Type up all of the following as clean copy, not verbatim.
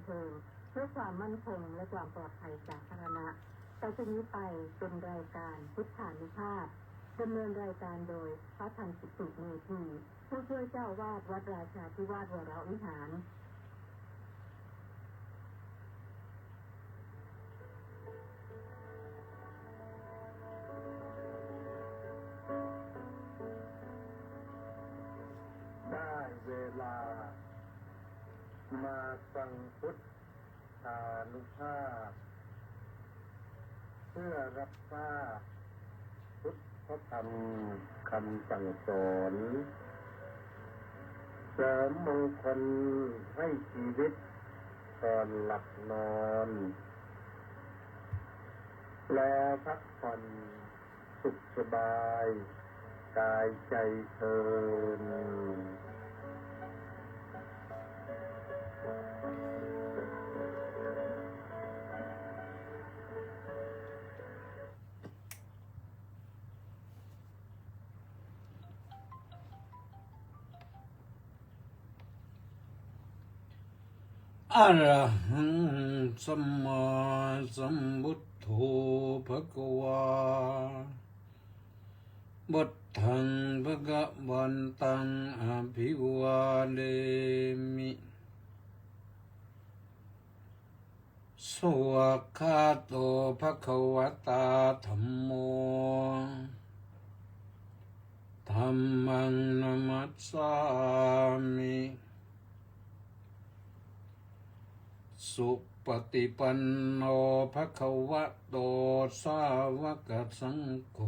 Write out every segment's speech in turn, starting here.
เทิงเพื่อความมั่นคงและความปลอดภัยสาธารณะต่อจากนี้ไปเป็นรายการพุทธานุภาพดำเนินรายการโดยพระทันสุเมธีผู้ช่วยเจ้าวาดวัดราชาธิวาสวรวิหารได้เวลามาฟังพุทธานุภาพเพื่อรับทราบพุทธธรรมคำสั่งสอนเสริมมงคลให้ชีวิตก่อนหลับนอนและพักผ่อนสุขสบายกายใจเทินอะระหังสัมมาสัมพุทโธภะคะวาพุทธังภะคะวันตังอภิวาเทมิสวากขาโตภะคะวะตาธัมโมธัมมังนัมมัสสามิสุปฏิปันโนภะคะวะโตสาวกสังโฆ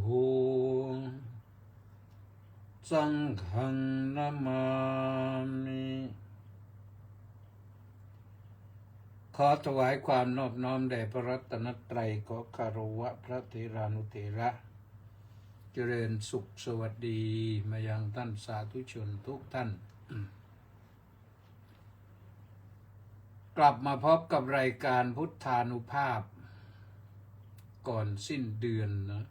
สังฆังนะมามิขอถวายความนอบน้อมแด่พระรัตนตรัยขอคารวะพระเถรานุเถระเจริญสุขสวัสดีมายังท่านสาธุชนทุกท่านกลับมาพบกับรายการพุทธานุภาพก่อนสิ้นเดือนนะ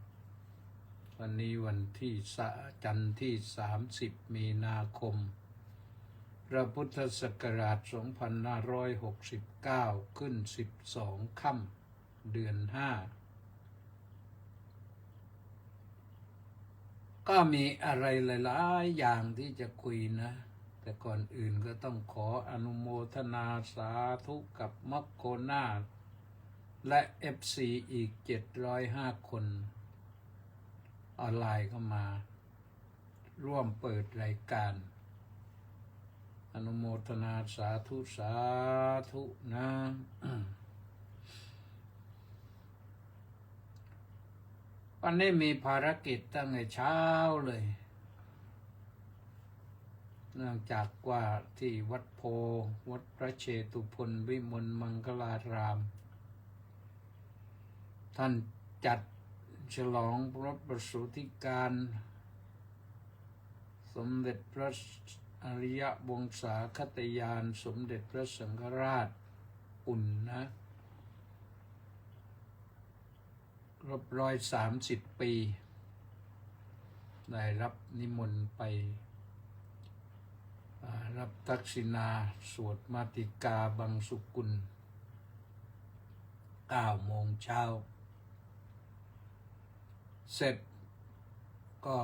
วันนี้วันที่จันทร์ที่30มีนาคมพระพุทธศักราช2569ขึ้น12ค่ำเดือน5ก็มีอะไรหลายๆอย่างที่จะคุยนะแต่ก่อนอื่นก็ต้องขออนุโมทนาสาธุกับมัคโคนาถและ FC อีก705คนออนไลน์เข้ามาร่วมเปิดรายการอนุโมทนาสาธุสาธุนะ วันนี้มีภารกิจตั้งแต่เช้าเลยเนื่องจากว่าที่วัดโพวัดพระเชตุพนวิมลมังคลารามท่านจัดฉลองพระประสูติการสมเด็จพระอริยวงศาคตยานสมเด็จพระสังฆราชอุ่นนะครบ130 ปีได้รับนิมนต์ไปรับทักษิณาสวดมาติกาบังสุกุล9 โมงเช้าเสร็จก็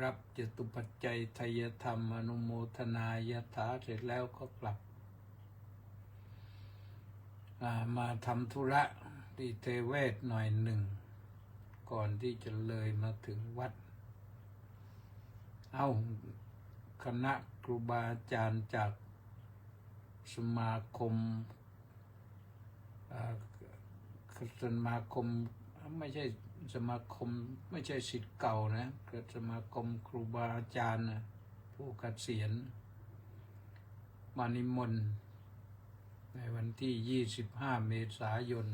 รับจตุปัจจัยไทยธรรมอนุโมทนายถาเสร็จแล้วก็กลับมาทำธุระที่เทเวศหน่อยหนึ่งก่อนที่จะเลยมาถึงวัดคณะครูบาอาจารย์จากสมาคมไม่ใช่สมาคมไม่ใช่ศิษย์เก่านะเกิดสมาคมครูบาอาจารย์นะผู้เกษียณมานิมนต์ในวันที่25 เมษายน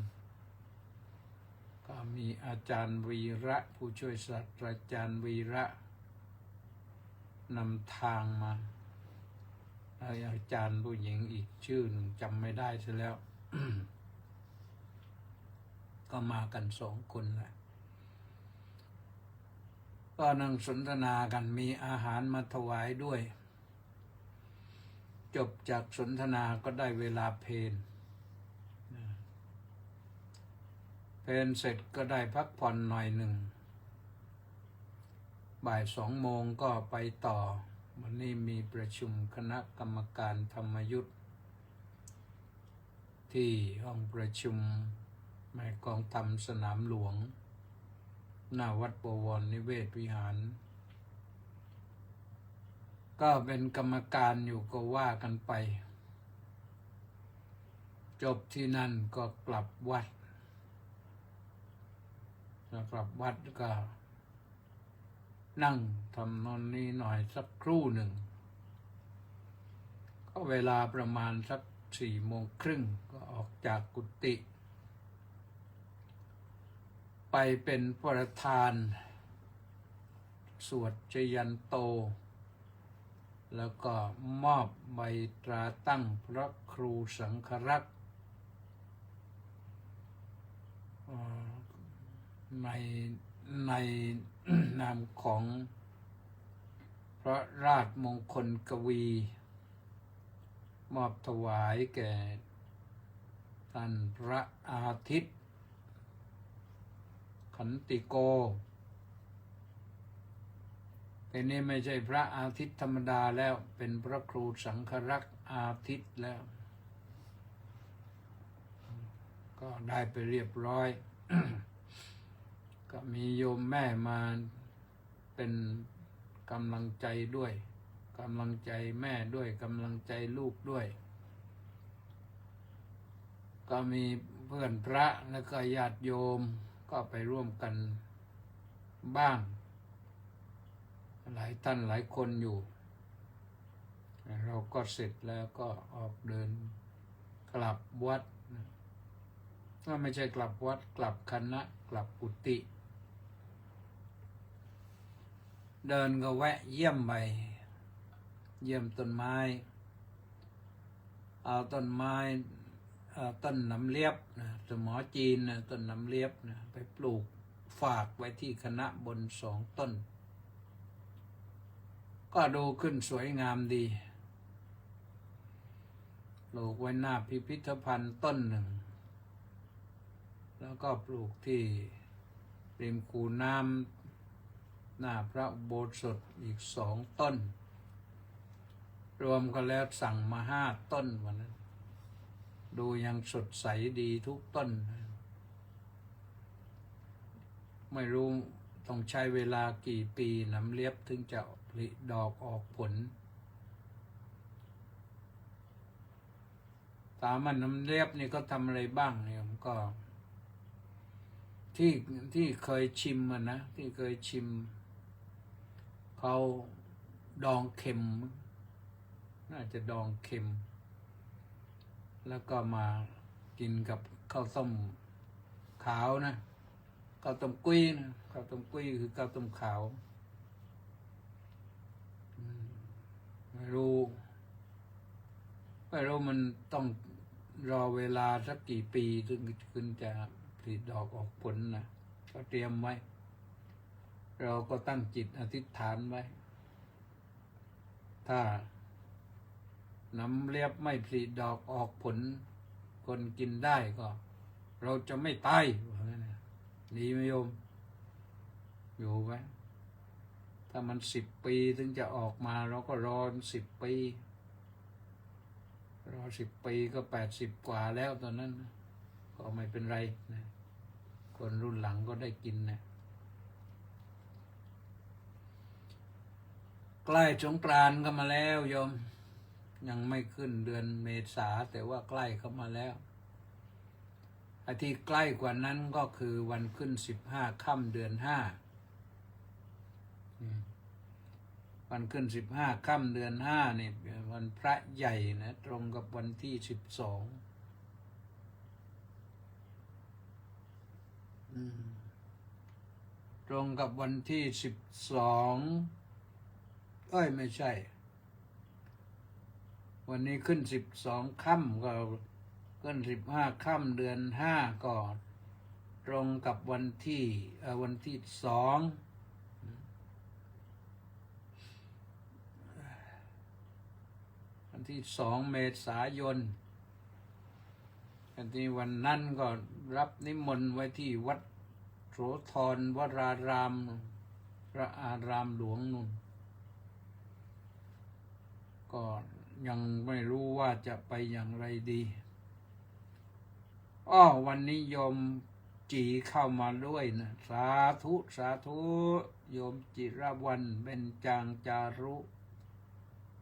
ก็มีอาจารย์วีระผู้ช่วยศาสตราจารย์วีระนำทางมาอาจารย์ผู้หญิงอีกชื่อหนึ่งจำไม่ได้ซะแล้ว ก็มากัน2 คนแหละก็นั่งสนทนากันมีอาหารมาถวายด้วยจบจากสนทนาก็ได้เวลาเพล นเสร็จก็ได้พักผ่อนหน่อยหนึ่งบ่าย2 โมงก็ไปต่อวันนี้มีประชุมคณะกรรมการธรรมยุทธที่ห้องประชุมแม่กองธรรมสนามหลวงหน้าวัดบวรนิเวศวิหารก็เป็นกรรมการอยู่ก็ว่ากันไปจบที่นั่นก็กลับวัดก็นั่งทำนอนนี้หน่อยสักครู่หนึ่งก็เวลาประมาณสัก4 โมงครึ่งก็ออกจากกุฏิไปเป็นประธานสวดชยันโตแล้วก็มอบใบตราตั้งพระครูสังฆรักษ์ในนามของพระราชมงคลกวีมอบถวายแก่ท่านพระอาทิตย์ขันติโกแต่นี่ไม่ใช่พระอาทิตย์ธรรมดาแล้วเป็นพระครูสังฆรักษ์อาทิตย์แล้วก็ได้ไปเรียบร้อย ก็มีโยมแม่มาเป็นกำลังใจด้วยกำลังใจแม่ด้วยกำลังใจลูกด้วยก็มีเพื่อนพระและก็ญาติโยมก็ไปร่วมกันบ้างหลายท่านหลายคนอยู่เราก็เสร็จแล้วก็ออกเดินกลับวัดก็ไม่ใช่กลับวัดกลับคณะกลับกุฏิเดินก็แวะเยี่ยมไปเยี่ยมต้นไม้เอาต้นไม้ต้นน้ำเลียบนะสมอจีนนะต้นน้ำเลียบนะไปปลูกฝากไว้ที่คณะบน2 ต้นก็ดูขึ้นสวยงามดีปลูกไว้หน้าพิพิธภัณฑ์ต้นหนึ่งแล้วก็ปลูกที่ริมคูน้ำหน้าพระอุโบสถอีก2 ต้นรวมกันแล้วสั่งมา5 ต้นวันนั้นดูยังสดใสดีทุกต้นไม่รู้ต้องใช้เวลากี่ปีน้ำเลียบถึงจะผลิดอกออกผลถามว่าน้ำเลียบนี่ก็ทำอะไรบ้างเนี่ยก็ที่เคยชิมนะที่เคยชิมเขาดองเค็มน่าจะดองเค็มแล้วก็มากินกับข้าวต้มขาวนะข้าวต้มกุ้ยนะข้าวต้มกุ้ยคือข้าวต้มขาวไม่รู้มันต้องรอเวลาสักกี่ปีถึงจะผลิดอกออกผลนะก็เตรียมไว้เราก็ตั้งจิตอธิษฐานไว้ถ้าน้ำเลียบไม่ผลิดอกออกผลคนกินได้ก็เราจะไม่ตายดีไหมโยมอยู่ไหมถ้ามัน10 ปีถึงจะออกมาเราก็รอ10 ปีรอ10 ปีก็80 กว่าแล้วตอนนั้นก็ไม่เป็นไรนะคนรุ่นหลังก็ได้กินนะใกล้สงกรานต์ก็มาแล้วโยมยังไม่ขึ้นเดือนเมษาแต่ว่าใกล้เข้ามาแล้วอาทิตย์ใกล้กว่านั้นก็คือวันขึ้น15 ค่ำเดือน 5วันขึ้น15 ค่ำเดือน 5นี่วันพระใหญ่นะตรงกับวันที่12ตรงกับวันที่12ไม่ใช่วันนี้ขึ้น12 ค่ำก็ขึ้น15 ค่ำเดือน 5ก็ตรงกับวันที่2วันที่2 เมษายน อันที่วันนั้นก็รับนิมนต์ไว้ที่วัดโสธรวรารามพระอารามหลวงนู่นก็ยังไม่รู้ว่าจะไปอย่างไรดีวันนี้โยมจีเข้ามาด้วยนะสาธุสาธุโยมจิรวันเบญจางจารุ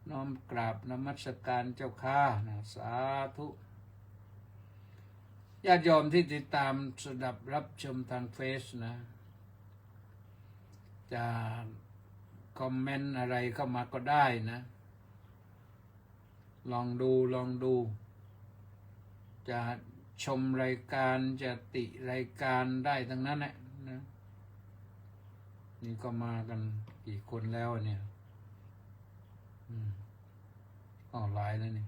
น้อมกราบนมัสการเจ้าข้านะสาธุญาติโยมที่ติดตามสดับรับชมทางเฟซนะจะคอมเมนต์อะไรเข้ามาก็ได้นะลองดูจะชมรายการจะติรายการได้ทั้งนั้นแหละนะนี่ก็มากันกี่คนแล้วเนี่ยหลายแล้วนี่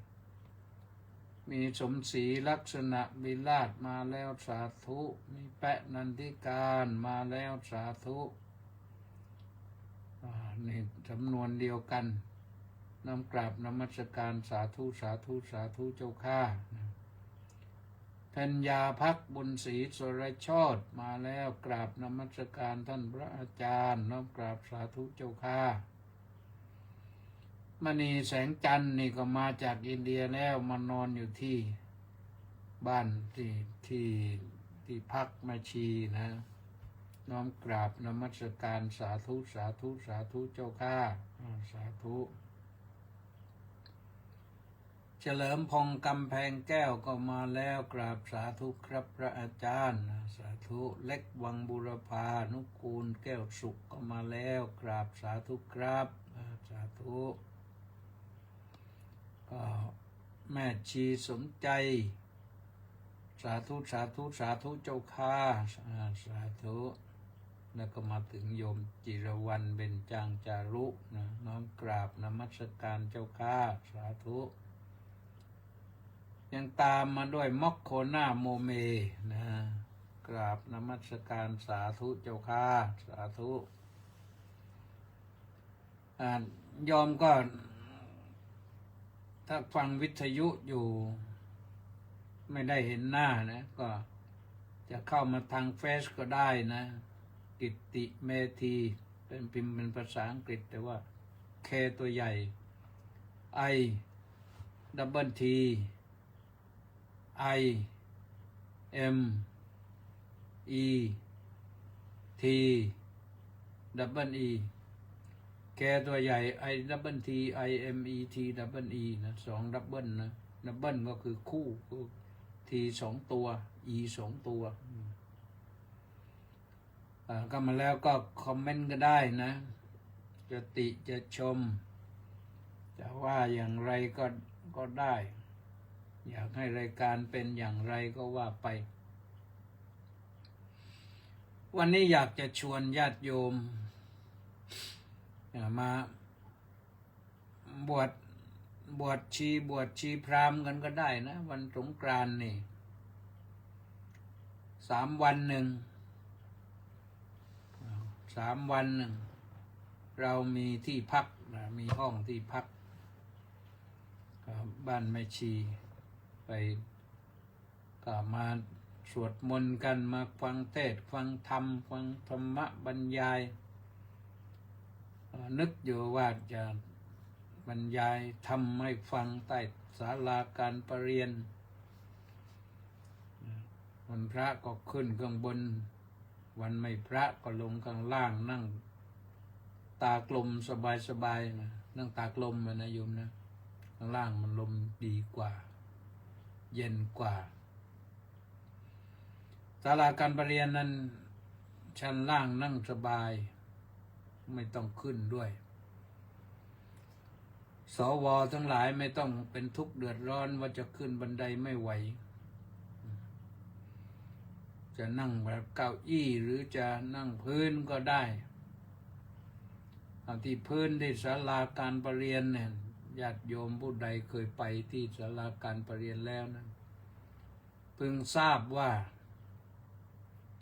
มีสมศรีลักษณะวิราชมาแล้วสาธุมีแปะนันทิการมาแล้วสาธุนี่จำนวนเดียวกันน้อมกราบนมัสการสาธุสาธุสาธุเจ้าข้าธัญญาภักบุญศรีสุรโชติมาแล้วกราบนมัสการท่านพระอาจารย์น้อมกราบสาธุเจ้าข้ามณีแสงจันทร์นี่ก็มาจากอินเดียแล้วมานอนอยู่ที่บ้านที่พักแม่ชีนะน้อมกราบนมัสการสาธุสาธุสาธุเจ้าข้าสาธุเฉลิมพงษ์กำแพงแก้วก็มาแล้วกราบสาธุครับพระอาจารย์สาธุเล็กวังบุรพานุกูลแก้วสุขก็มาแล้วกราบสาธุครับสาธุก็แม่ชีสมใจสาธุสาธุสาธุเจ้าข้าสาธุแล้วก็มาถึงโยมจิรวรรณเบญจางจารุนะน้อมกราบนมัสการเจ้าข้าสาธุยังตามมาด้วยมอกโคนาโมเมนะกราบนมัสการสาธุเจ้าข้าสาธุยอมก็ถ้าฟังวิทยุอยู่ไม่ได้เห็นหน้านะก็จะเข้ามาทางเฟซก็ได้นะกิตติเมธีเป็นพิมพ์เป็นภาษาอังกฤษแต่ว่าเคตัวใหญ่ I double T I M E T double E แกตัวใหญ่ I double T I M E T double E นะ2ดับเบิลนะดับเบิลก็คือคู่คือ T 2 ตัว E 2 ตัวก็มาแล้วก็คอมเมนต์ก็ได้นะจะติจะชมจะว่าอย่างไรก็ได้อยากให้รายการเป็นอย่างไรก็ว่าไปวันนี้อยากจะชวนญาติโยมมาบวชชีพราหมณ์กันก็ได้นะวันสงกรานต์นี่3 วันหนึ่ง3 วันหนึ่งเรามีที่พักมีห้องที่พักบ้านแม่ชีไปก็มาสวดมนต์กันมาฟังเทศน์ฟังธรรมฟังธรรมะบรรยายนึกอยู่ว่าจะบรรยายธรรมให้ฟังใต้ศาลาการประเรียนวันพระก็ขึ้นข้างบนวันไม่พระก็ลงข้างล่างนั่งตากลมสบายๆนะนั่งตากลมนะโยมนะข้างล่างมันลมดีกว่าเย็นกว่าศาลาการประเรียนนั้นชั้นล่างนั่งสบายไม่ต้องขึ้นด้วยสว.ทั้งหลายไม่ต้องเป็นทุกข์เดือดร้อนว่าจะขึ้นบันไดไม่ไหวจะนั่งแบบเก้าอี้หรือจะนั่งพื้นก็ได้ที่พื้นที่ศาลาการประเรียนเนี่ยญาติโยมผู้ใดเคยไปที่ศาลาการประเรียนแล้วนั้นพึงทราบว่า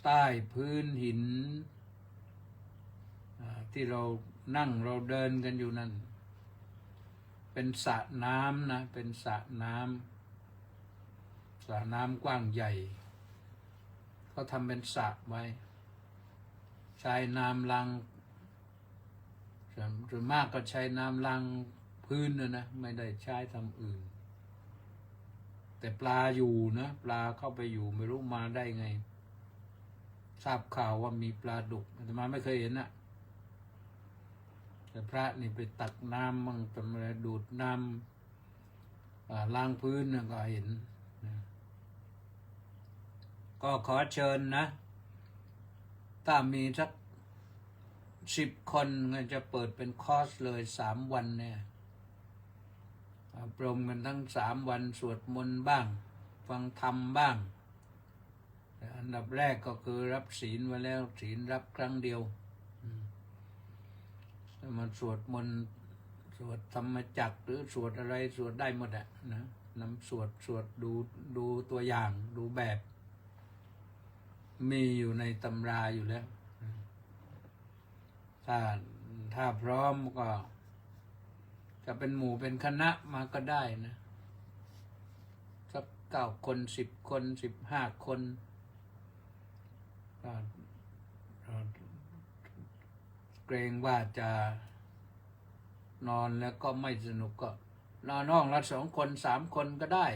ใต้พื้นหินที่เรานั่งเราเดินกันอยู่นั่นเป็นสระน้ำนะเป็นสระน้ สระน้ำกว้างใหญ่เขาทำเป็นสระไว้ใช้น้ำล้างส่วนมากก็ใช้น้ำล้างพื้นนะไม่ได้ใช้ทำอื่นแต่ปลาอยู่นะปลาเข้าไปอยู่ไม่รู้มาได้ไงทราบข่าวว่ามีปลาดุกแต่มาไม่เคยเห็นนะแต่พระนี่ไปตักน้ำมั่งทำอะไรดูดน้ำล้างพื้นนะก็เห็นนะก็ขอเชิญนะถ้ามีสัก10 คนก็จะเปิดเป็นคอร์สเลย3 วันเนี่ยอบรมกันทั้ง3 วันสวดมนต์บ้างฟังธรรมบ้างแต่อันดับแรกก็คือรับศีลไว้แล้วศีลรับครั้งเดียวมันสวดมนต์สวดธรรมจักรหรือสวดอะไรสวดได้หมดอะนะนำสวดดูตัวอย่างดูแบบมีอยู่ในตำราอยู่แล้วถ้าพร้อมก็จะเป็นหมู่เป็นคณะมาก็ได้นะสัก9 คน10 คน15 คนเกรงว่าจะนอนแล้วก็ไม่สนุกก็นอนห้องละ2 คน3 คนก็ได้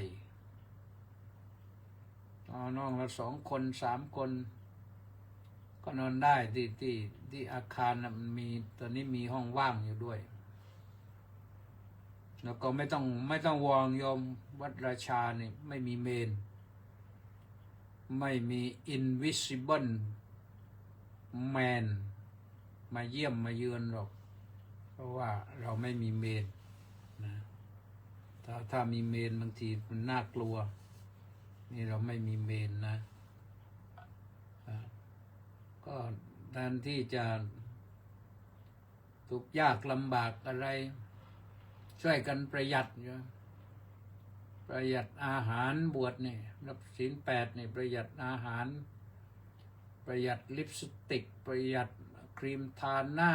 นอนห้องละ2 คน3 คนก็นอนได้ที่อาคารมันมีตอนนี้มีห้องว่างอยู่ด้วยแล้วก็ไม่ต้องวองโยมวัดราชาเนี่ยไม่มีเมนไม่มี invisible man มาเยี่ยมมาเยือนหรอกเพราะว่าเราไม่มีเมนนะถ้ามีเมนบางทีมันน่ากลัวนี่เราไม่มีเมนนะก็แทนที่จะทุกข์ยากลำบากอะไรช่วยกันประหยัดประหยัดอาหารบวชนี่รับศีล8นี่ประหยัดอาหารประหยัดลิปสติกประหยัดครีมทาหน้า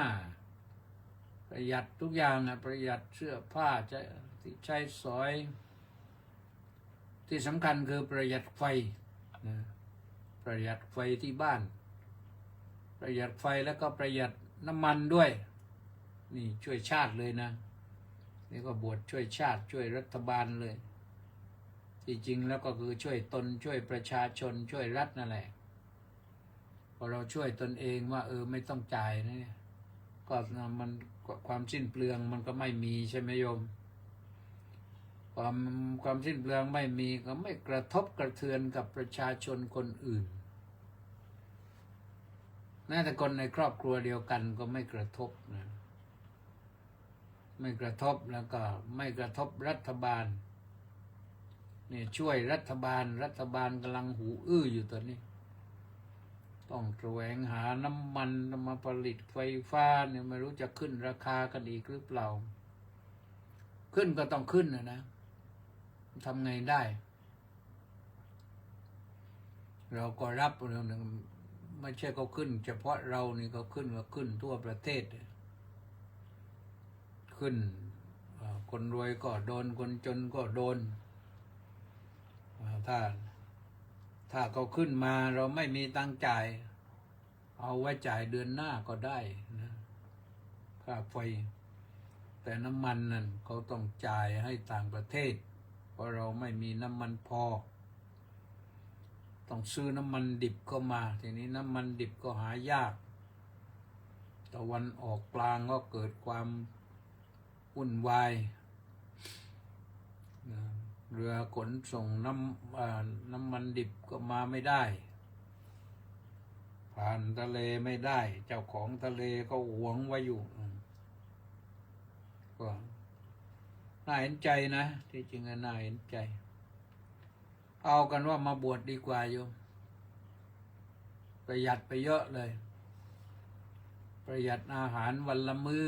ประหยัดทุกอย่างนะประหยัดเสื้อผ้าที่ใช้สอยที่สำคัญคือประหยัดไฟนะประหยัดไฟที่บ้านประหยัดไฟแล้วก็ประหยัดน้ำมันด้วยนี่ช่วยชาติเลยนะนี่ก็บวชช่วยชาติช่วยรัฐบาลเลยที่จริงแล้วก็คือช่วยตนช่วยประชาชนช่วยรัฐนั่นแหละพอเราช่วยตนเองว่าไม่ต้องจ่ายนะก็มันความสิ้นเปลืองมันก็ไม่มีใช่ไหมโยมความสิ้นเปลืองไม่มีก็ไม่กระทบกระเทือนกับประชาชนคนอื่นแม้แต่คนในครอบครัวเดียวกันก็ไม่กระทบนะไม่กระทบแล้วก็ไม่กระทบรัฐบาลนี่ช่วยรัฐบาลกำลังหูอื้ออยู่ตอนนี้ต้องแสวงหาน้ำมันมาผลิตไฟฟ้าเนี่ยไม่รู้จะขึ้นราคากันอีกหรือเปล่าขึ้นก็ต้องขึ้นนะทำไงได้เราก็รับเราไม่ใช่เขาขึ้นเฉพาะเรานี่เขาขึ้นก็ขึ้นทั่วประเทศขึ้นคนรวยก็โดนคนจนก็โดนถ้าเขาขึ้นมาเราไม่มีตังค์จ่ายเอาไว้จ่ายเดือนหน้าก็ได้นะค่าไฟแต่น้ำมันนั่นเขาต้องจ่ายให้ต่างประเทศเพราะเราไม่มีน้ำมันพอต้องซื้อน้ำมันดิบเข้ามาทีนี้น้ำมันดิบก็หายากตะวันออกกลางก็เกิดความวุ่นวายเรือขนส่งน้ำมันดิบก็มาไม่ได้ผ่านทะเลไม่ได้เจ้าของทะเลก็หวงไว้อยู่ก็น่าเห็นใจนะที่จริงน่าเห็นใจเอากันว่ามาบวชดีกว่าโยมประหยัดไปเยอะเลยประหยัดอาหารวันละมื้อ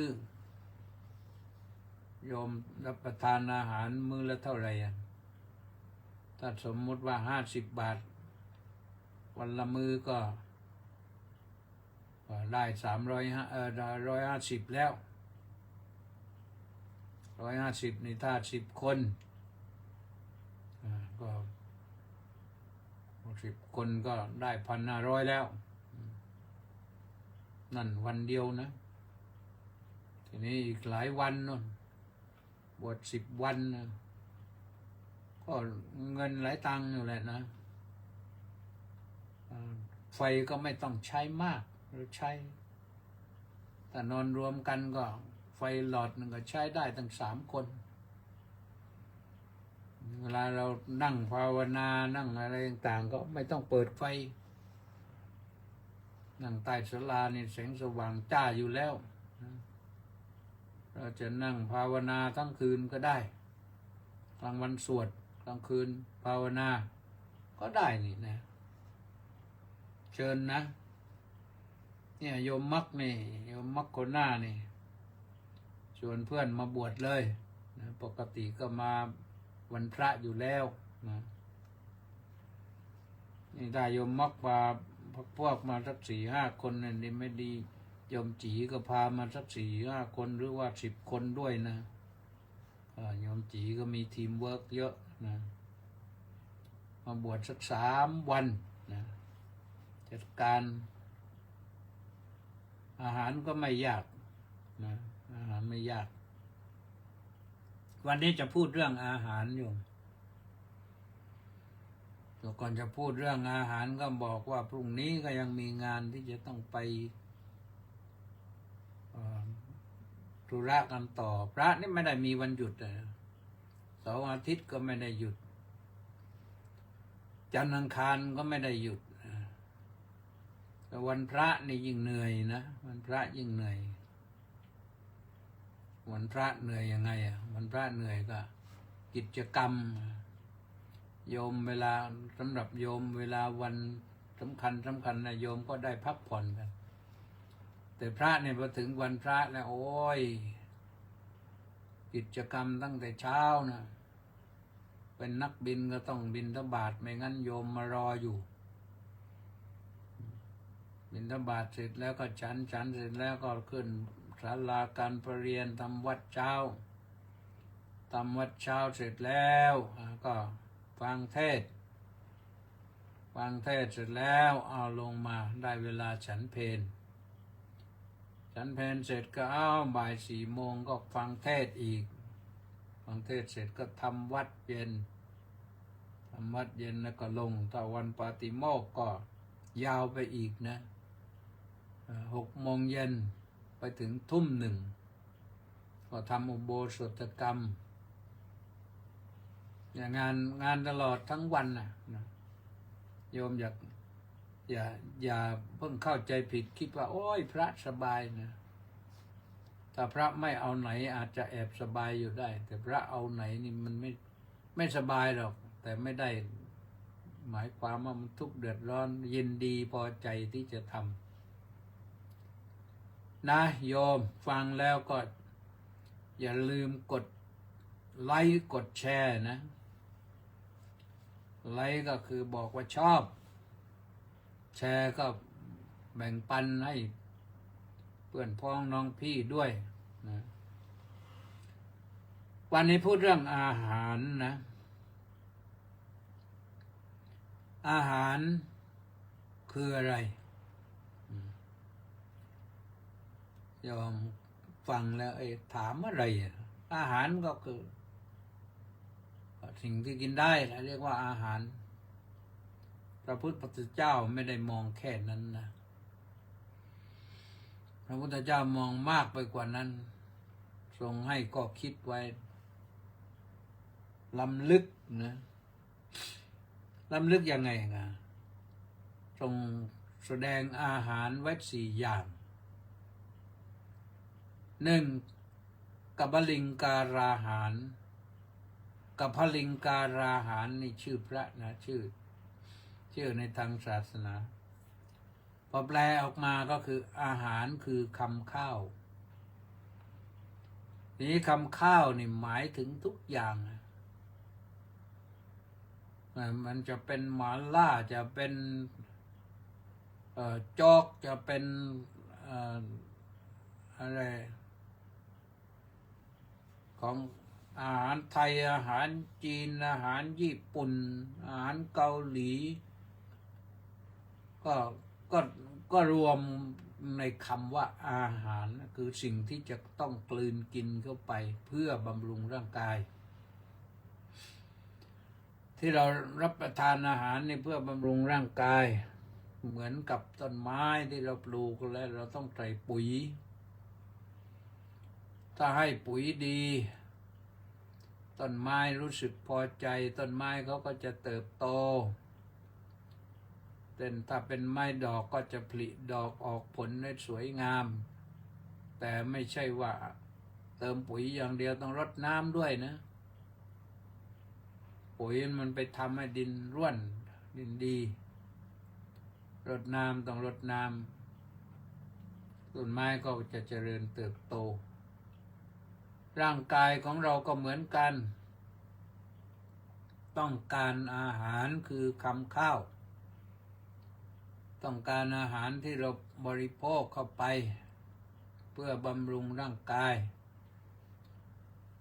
โยมรับประทานอาหารมื้อละเท่าไหร่ถ้าสมมุติว่า50 บาทวันละมื้อก็ได้150แล้ว150นี่ถ้า10 คนก็ 10 คนก็ได้1,500แล้วนั่นวันเดียวนะทีนี้อีกหลายวันนู่นบวช10 วันนะก็เงินหลายตังค์อยู่แหละนะไฟก็ไม่ต้องใช้มากหรือใช้แต่นอนรวมกันก็ไฟหลอดหนึ่งก็ใช้ได้ตั้ง3 คนเวลาเรานั่งภาวนานั่งอะไรต่างๆก็ไม่ต้องเปิดไฟนั่งใต้ศาลานี่แสงสว่างจ้าอยู่แล้วเราจะนั่งภาวนาทั้งคืนก็ได้กลางวันสวดกลางคืนภาวนาก็ได้นี่นะเชิญนะเนี่ยโยมมักนี่โยมมักคนหน้านี่ชวนเพื่อนมาบวชเลยนะปกติก็มาวันพระอยู่แล้วนะนี่ได้โยมมักพาพวกมาสัก4-5 คนนี่ไม่ดีโยมจีก็พามาสัก4-5 คนหรือว่า10 คนด้วยนะโยมจีก็มีทีมเวิร์กเยอะนะมาบวชสัก3 วันนะจัดการอาหารก็ไม่ยากนะอาหารไม่ยากวันนี้จะพูดเรื่องอาหารอยู่แต่ก่อนจะพูดเรื่องอาหารก็บอกว่าพรุ่งนี้ก็ยังมีงานที่จะต้องไปธุระกันต่อพระนี่ไม่ได้มีวันหยุดเสาร์อาทิตย์ก็ไม่ได้หยุดจันทร์อังคารก็ไม่ได้หยุดแต่วันพระนี่ยิ่งเหนื่อยนะวันพระยิ่งเหนื่อยวันพระเหนื่อยยังไงวันพระเหนื่อยก็กิจกรรมโยมเวลาสำหรับโยมเวลาวันสำคัญนะโยมก็ได้พักผ่อนกันแต่พระเนี่ยพอถึงวันพระแล้วโอ้ยกิจกรรมตั้งแต่เช้านะเป็นนักบินก็ต้องบิณฑบาตไม่งั้นโยมมารออยู่บิณฑบาตเสร็จแล้วก็ฉันเสร็จแล้วก็ขึ้นศาลาการประเรียนทำวัดเช้าเสร็จแล้วก็ฟังเทศเสร็จแล้วเอาลงมาได้เวลาฉันเพลเสร็จก็บ่าย4 โมงก็ฟังเทศอีกฟังเทศเสร็จก็ทำวัดเย็นแล้วก็ลงถ้าวันปาติโมกข์ก็ยาวไปอีกนะ6 โมงเย็นไปถึง 1 ทุ่มก็ทำอุโบสถกรรมอย่างงานตลอดทั้งวันนะโยมอย่าเพิ่งเข้าใจผิดคิดว่าโอ้ยพระสบายนะถ้าพระไม่เอาไหนอาจจะแอบสบายอยู่ได้แต่พระเอาไหนนี่มันไม่สบายหรอกแต่ไม่ได้หมายความว่ามันทุกข์เดือดร้อนยินดีพอใจที่จะทำนะโยมฟังแล้วก็อย่าลืมกดไลค์กดแชร์นะไลค์ก็คือบอกว่าชอบแชร์ก็แบ่งปันให้เพื่อนพ้องน้องพี่ด้วยนะวันนี้พูดเรื่องอาหารนะอาหารคืออะไรยอมฟังแล้วถามอะไรอาหารก็คือสิ่งที่กินได้เรียกว่าอาหารพระพุทธเจ้าไม่ได้มองแค่นั้นนะพระพุทธเจ้ามองมากไปกว่านั้นทรงให้ก็คิดไว้ล้ำลึกนะล้ำลึกยังไงนะทรงแสดงอาหารไว้4 อย่าง 1. กัปลิงการาหารกัปลิงการาหารนี่ชื่อพระนะชื่อในทางศาสนาพอแปลออกมาก็คืออาหารคือคำข้าวนี้คำข้าวนี่หมายถึงทุกอย่างมันจะเป็นหมาล่าจะเป็นจอกจะเป็นอะไรของอาหารไทยอาหารจีนอาหารญี่ปุ่นอาหารเกาหลี ก็ก็ก็รวมในคำว่าอาหารคือสิ่งที่จะต้องกลืนกินเข้าไปเพื่อบำรุงร่างกาย ที่เรารับประทานอาหารนี่เพื่อบำรุงร่างกายเหมือนกับต้นไม้ที่เราปลูกแล้วเราต้องใส่ปุ๋ยถ้าให้ปุ๋ยดีต้นไม้รู้สึกพอใจต้นไม้เขาก็จะเติบโตแต่ถ้าเป็นไม้ดอกก็จะผลิดอกออกผลได้สวยงามแต่ไม่ใช่ว่าเติมปุ๋ยอย่างเดียวต้องรดน้ำด้วยนะปุ๋ยมันไปทำให้ดินร่วนดินดีรดน้ำต้องรดน้ำต้นไม้ก็จะเจริญเติบโตร่างกายของเราก็เหมือนกันต้องการอาหารคือคำข้าวต้องการอาหารที่เราบริโภคเข้าไปเพื่อบำรุงร่างกาย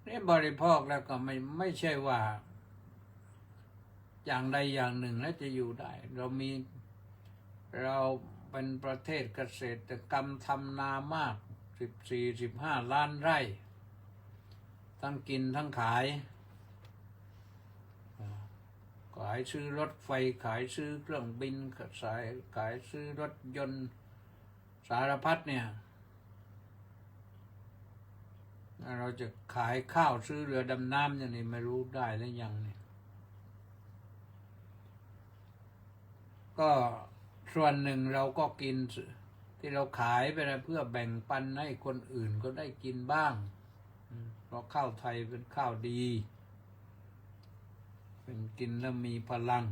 นี่บริโภคแล้วก็ไม่ใช่ว่าอย่างใดอย่างหนึ่งแล้วจะอยู่ได้เราเป็นประเทศเกษตรกรรมทำนามาก14-15 ล้านไร่ทั้งกินทั้งขายซื้อรถไฟขายซื้อเครื่องบินขายซื้อรถยนต์สารพัดเนี่ยเราจะขายข้าวซื้อเรือดำน้ำอย่างนี้ไม่รู้ได้หรือยังเนี่ยก็ส่วนหนึ่งเราก็กินที่เราขายไปนะเพื่อแบ่งปันให้คนอื่นก็ได้กินบ้างเพราะข้าวไทยเป็นข้าวดีเป็นกินแล้วมีพลัง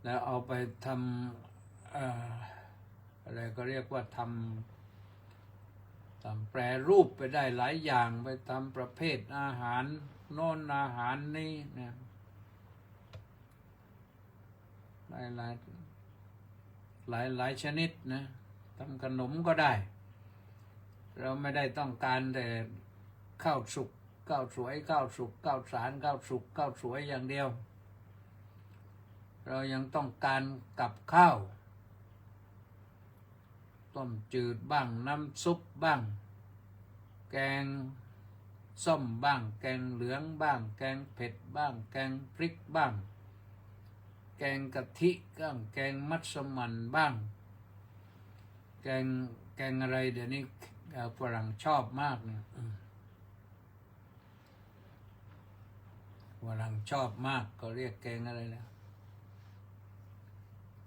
แล้วเอาไปทำอะไรก็เรียกว่าทำแปรรูปไปได้หลายอย่างไปทำประเภทอาหารโน่นอาหารนี้เนี่ยหลายชนิดนะทำขนมก็ได้เราไม่ได้ต้องการแต่ข้าวสุกข้าวสวยข้าวสุกข้าวสารข้าวสุกข้าวสวยอย่างเดียวเรายังต้องการกับข้าวต้มจืดบ้างน้ำซุปบ้างแกงส้มบ้างแกงเหลืองบ้างแกงเผ็ดบ้างแกงพริกบ้างแกงกะทิบ้างแกงมัสมั่นบ้างแกงอะไรเดี๋ยวนี้ฝรั่งชอบมากเนี่ยฝรั่งชอบมากก็เรียกแกงอะไรแล้ว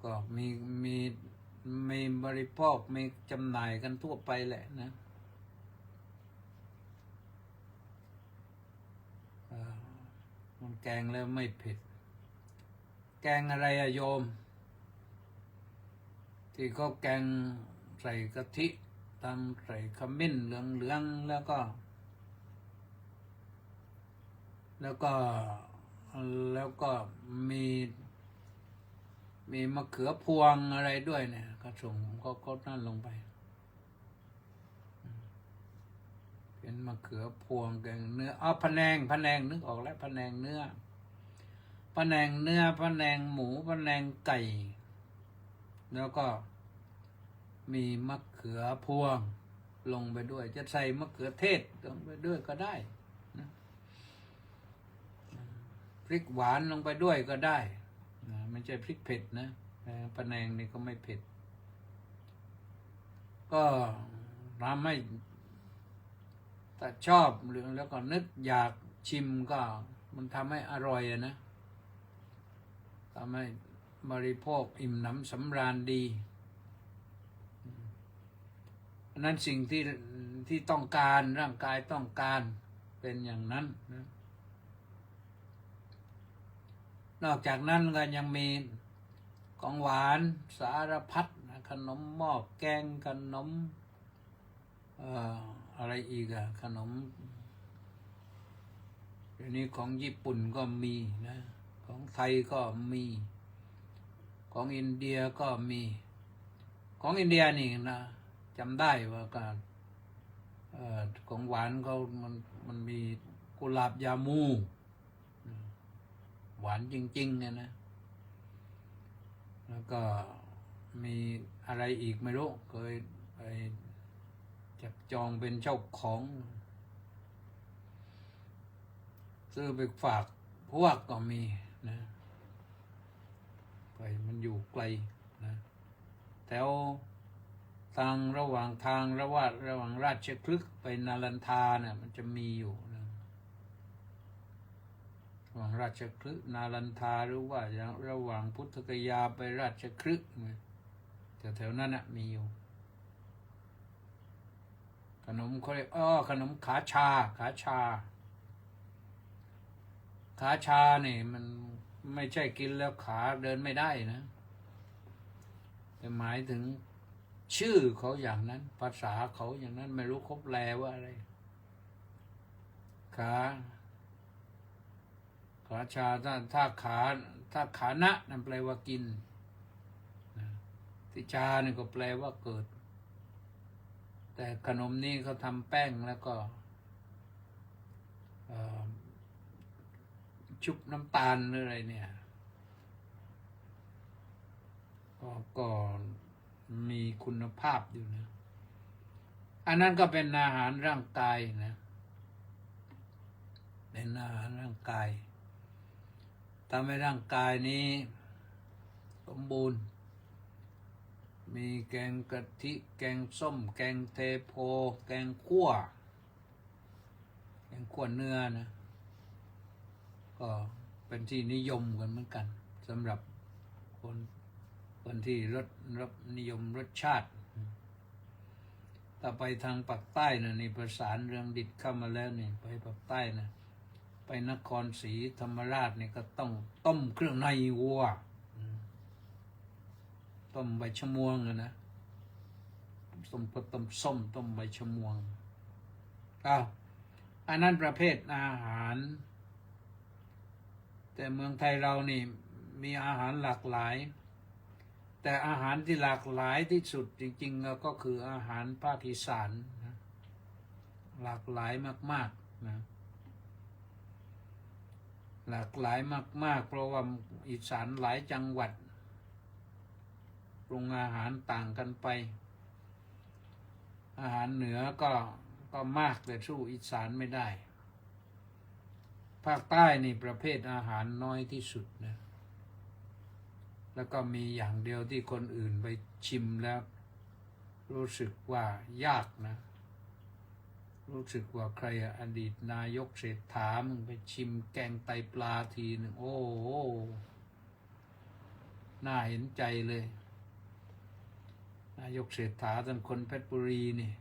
ก็มีบริโภคมีจำหน่ายกันทั่วไปแหละนะมันแกงแล้วไม่เผ็ดแกงอะไรอะโยมที่เขาแกงใส่กะทิทำใส่ขมิ้นเหลืองๆแล้วก็มีมะเขือพวงอะไรด้วยเนี่ยก็ส่งก็นั่นลงไปเป็นมะเขือพวงแกงเนื้อพะแนงนึกออกแล้วพะแนงเนื้อพะแนงหมูพะแนงไก่แล้วก็มีมะเขือพวงลงไปด้วยจะใส่มะเขือเทศลงไปด้วยก็ได้นะพริกหวานลงไปด้วยก็ได้ไม่ใช่พริกเผ็ดนะพะแนงนี่ก็ไม่เผ็ดก็ทำให้ถ้าชอบหรือแล้วก็นึกอยากชิมก็มันทำให้อร่อยนะทำให้บริโภคอิ่มหนำสำราญดีนั้นสิ่งที่ต้องการร่างกายต้องการเป็นอย่างนั้นนะนอกจากนั้นก็ยังมีของหวานสารพัดขนมหม้อแกงขนมอะไรอีกอะขนมเดี๋ยวนี้ของญี่ปุ่นก็มีนะของไทยก็มีของอินเดียก็มีของอินเดียนี่นะจำได้ว่าการของหวานเขามันมีกุหลาบยามู หวานจริงๆนะ แล้วก็มีอะไรอีกไม่รู้เคยไปจับจองเป็นเจ้าของซื้อไปฝากพวกก็มีนะไปมันอยู่ไกลนะแถวทางระหว่างทางระหว่างราชคฤห์ไปนาลันทาเนี่ยมันจะมีอยู่นะระหว่างราชคฤห์นาลันทาหรือว่าระหว่างพุทธกยาไปราชคฤห์แถวนั้นนะมีอยู่ขนมเขาเรียกขนมขาชาเนี่ยมันไม่ใช่กินแล้วขาเดินไม่ได้นะแต่หมายถึงชื่อเขาอย่างนั้นภาษาเขาอย่างนั้นไม่รู้เขาแปลว่าอะไรขาชาถ้าขานะนั่นแปลว่ากินที่ชาเนี่ยก็แปลว่าเกิดแต่ขนมนี้เขาทำแป้งแล้วก็ชุบน้ำตาลหรืออะไรเนี่ยก็มีคุณภาพอยู่นะอันนั้นก็เป็นอาหารร่างกายนะเป็นอาหารร่างกายทำให้ร่างกายนี้สมบูรณ์มีแกงกะทิแกงส้มแกงเทโพแกงขั่วเนื้อนะก็เป็นที่นิยมกันเหมือนกันสำหรับคนที่รสนิยมรสชาติถ้าไปทางปากใต้นะนี่ประสานเรื่องดิบเข้ามาแล้วนี่ไปปากใต้นะไปนครศรีธรรมราชนี่ก็ต้องต้มเครื่องในวัวต้มใบชะมวงนะต้มใบชะมวงอันนั้นประเภทอาหารแต่เมืองไทยเรานี่มีอาหารหลากหลายแต่อาหารที่หลากหลายที่สุดจริงๆก็คืออาหารภาคอีสานนะหลากหลายมากๆนะหลากหลายมากๆเพราะว่าอีสานหลายจังหวัดปรุงอาหารต่างกันไปอาหารเหนือก็มากแต่สู้อีสานไม่ได้ภาคใต้นี่ประเภทอาหารน้อยที่สุดนะแล้วก็มีอย่างเดียวที่คนอื่นไปชิมแล้วรู้สึกว่ายากนะรู้สึกว่าใครอดีตนายกเศรษฐามึงไปชิมแกงไตปลาทีหนึ่งโอ้โหน่าเห็นใจเลยนายกเศรษฐาท่านคนเพชรบุรีนี่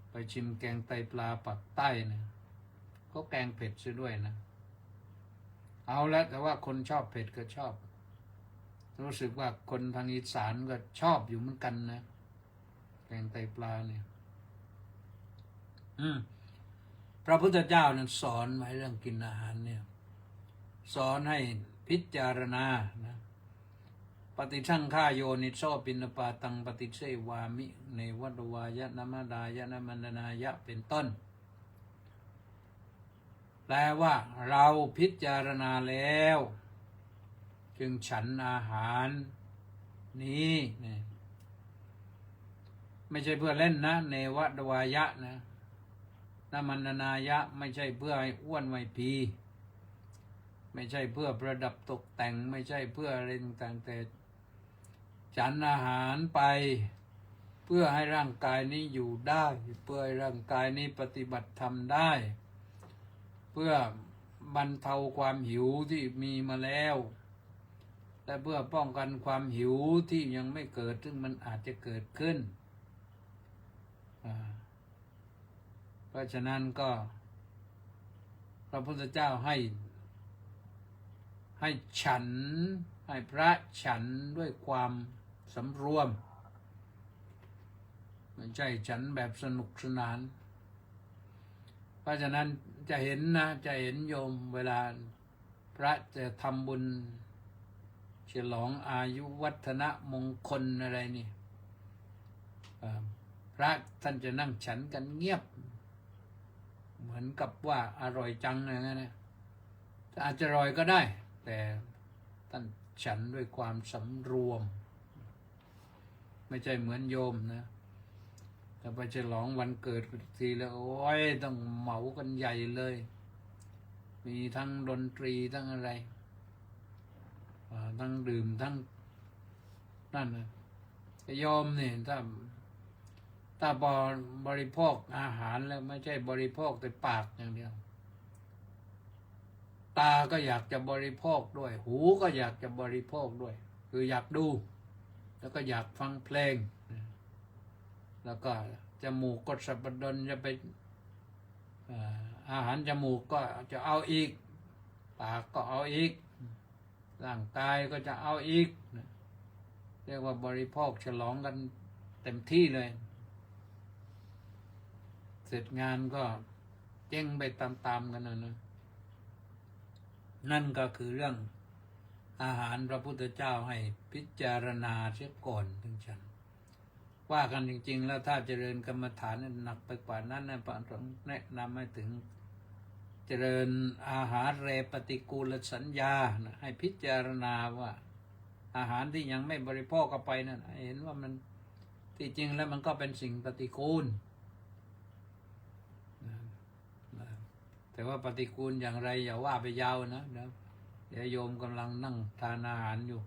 ไปชิมแกงไตปลาปากใต้นะก็แกงเผ็ดซะด้วยนะเอาละแต่ว่าคนชอบเผ็ดก็ชอบรู้สึกว่าคนทางอีสานก็ชอบอยู่เหมือนกันนะแกงไตปลาเนี่ยพระพุทธเจ้านั้นสอนไว้เรื่องกินอาหารเนี่ยสอนให้พิจารณานะปฏิชั่งฆาโยนิโสปินปาตังปฏิเสวามิในวัดวายะนมดายะนมันดนายะเป็นต้นแปลว่าเราพิจารณาแล้วจึงฉันอาหารนี้เนี่ยไม่ใช่เพื่อเล่นนะเนวดวายะนะนมันดนายะไม่ใช่เพื่อให้อ้วนไม่พีไม่ใช่เพื่อประดับตกแต่งไม่ใช่เพื่ออะไรต่างๆแต่ฉันอาหารไปเพื่อให้ร่างกายนี้อยู่ได้เพื่อให้ร่างกายนี้ปฏิบัติธรรมได้เพื่อบรรเทาความหิวที่มีมาแล้วและเพื่อป้องกันความหิวที่ยังไม่เกิดซึ่งมันอาจจะเกิดขึ้นเพราะฉะนั้นก็พระพุทธเจ้าให้ฉันให้พระฉันด้วยความสำรวมไม่ใช่ฉันแบบสนุกสนานเพราะฉะนั้นจะเห็นโยมเวลาพระจะทำบุญฉลองอายุวัฒนมงคลอะไรนี่พระท่านจะนั่งฉันกันเงียบเหมือนกับว่าอร่อยจังอะไรเงี้ยนะอาจจะอร่อยก็ได้แต่ท่าน ฉันด้วยความสำรวม ไม่ใช่เหมือนโยมนะแต่ไปฉลองวันเกิดทีแล้วโอ้ยต้องเหมากันใหญ่เลย มีทั้งดนตรีทั้งอะไรทั้งดื่มทั้งนั่นนะโยมเนี่ยถ้าบริโภคอาหารแล้วไม่ใช่บริโภคแต่ปากอย่างเดียวตาก็อยากจะบริโภคด้วยหูก็อยากจะบริโภคด้วย คืออยากดูแล้วก็อยากฟังเพลงแล้วก็จมูกก็สับดนจะไปอาหารจมูกก็จะเอาอีกปากก็เอาอีกร่างกายก็จะเอาอีกเรียกว่าบริโภคฉลองกันเต็มที่เลยเสร็จงานก็เจ๊งไปตามๆกันนะนั่นก็คือเรื่องอาหารพระพุทธเจ้าให้พิจารณาเสียก่อนถึงฉันว่ากันจริงๆแล้วถ้าเจริญกรรมฐานหนักไปกว่านั้นนะพระองค์แนะนำให้ถึงเจริญอาหารเรปฏิกูลสัญญาให้พิจารณาว่าอาหารที่ยังไม่บริโภคเข้าไปนั่นเห็นว่ามันที่จริงแล้วมันก็เป็นสิ่งปฏิกูลแต่ว่าปฏิกูลอย่างไรอย่าว่าไปยาวนะเดี๋ยวโยมกำลังนั่งทานอาหารอยู่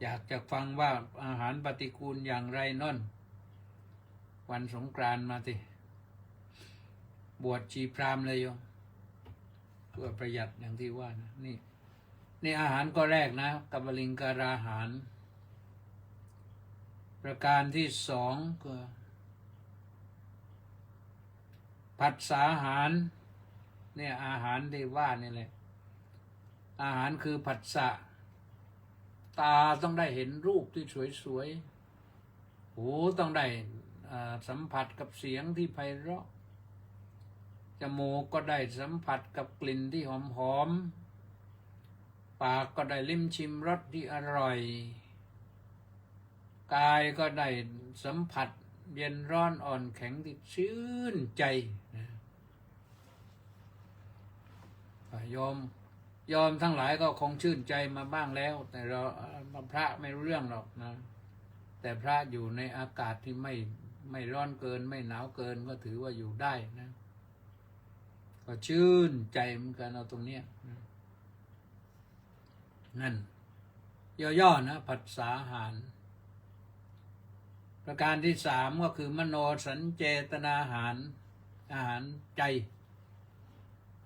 อยากจะฟังว่าอาหารปฏิกูลอย่างไรนั่นวันสงกรานต์มาสิบวชชีพราหมณ์เลยโยมเพื่อประหยัดอย่างที่ว่านะนี่อาหารก็แรกนะกัปลิงการาหารประการที่สองก็ผัสสะอาหารเนี่ยอาหารที่ว่านี่แหละอาหารคือผัสสะตาต้องได้เห็นรูปที่สวยๆหูต้องได้สัมผัสกับเสียงที่ไพเราะจมูกก็ได้สัมผัสกับกลิ่นที่หอมๆปากก็ได้ลิ้มชิมรสที่อร่อยกายก็ได้สัมผัสเย็นร้อนอ่อนแข็งที่ชื่นใจยอมทั้งหลายก็คงชื่นใจมาบ้างแล้วแต่เราพระไม่รู้เรื่องหรอกนะแต่พระอยู่ในอากาศที่ไม่ร้อนเกินไม่หนาวเกินก็ถือว่าอยู่ได้นะก็ชื่นใจเหมือนกันเอาตรงเนี้ยนั่นย่อๆนะผัสสะอาหารประการที่สามก็คือมโนสัญเจตนาอาหารใจ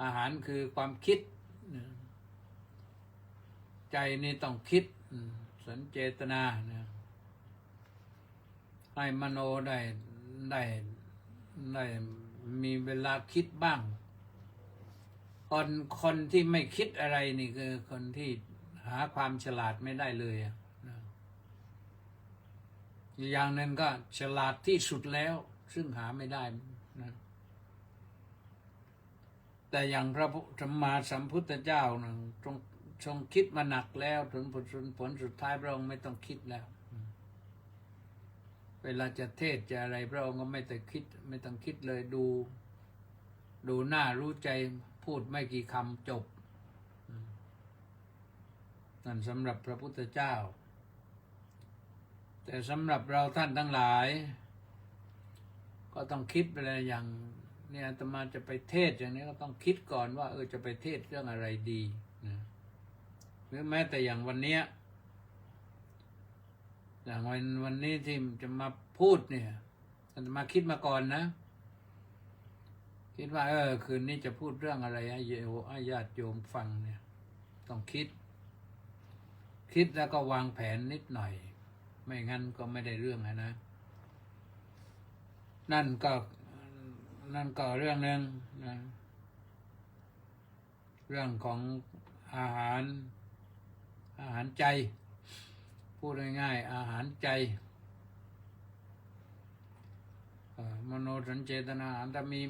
อาหารคือความคิดใจนี่ต้องคิดสัญเจตนาให้มโนได้มีเวลาคิดบ้างคนที่ไม่คิดอะไรนี่คือคนที่หาความฉลาดไม่ได้เลยอย่างนั้นก็ฉลาดที่สุดแล้วซึ่งหาไม่ได้นะแต่อย่างพระสัมมาสัมพุทธเจ้านะทรงคิดมาหนักแล้วถึงผลสุดท้ายพระองค์ไม่ต้องคิดแล้วเวลาจะเทศจะอะไรพระองค์ก็ไม่ต้องคิดเลยดูหน้ารู้ใจพูดไม่กี่คำจบนั่นสำหรับพระพุทธเจ้าแต่สำหรับเราท่านทั้งหลายก็ต้องคิดไปเลยอย่างเนี่ยอาตมาจะไปเทศอย่างนี้ก็ต้องคิดก่อนว่าจะไปเทศเรื่องอะไรดีนะหรือแม้แต่อย่างวันนี้อย่างวันนี้ที่จะมาพูดเนี่ยอาตมาคิดมาก่อนนะคิดว่าคืนนี้จะพูดเรื่องอะไรให้ญาติโยมฟังเนี่ยต้องคิดแล้วก็วางแผนนิดหน่อยไม่งั้นก็ไม่ได้เรื่องนะนั่นก็เรื่องนึงนะเรื่องของอาหารใจพูดง่ายๆอาหารใจมโนสัญเจตนาอาหารถ้ามี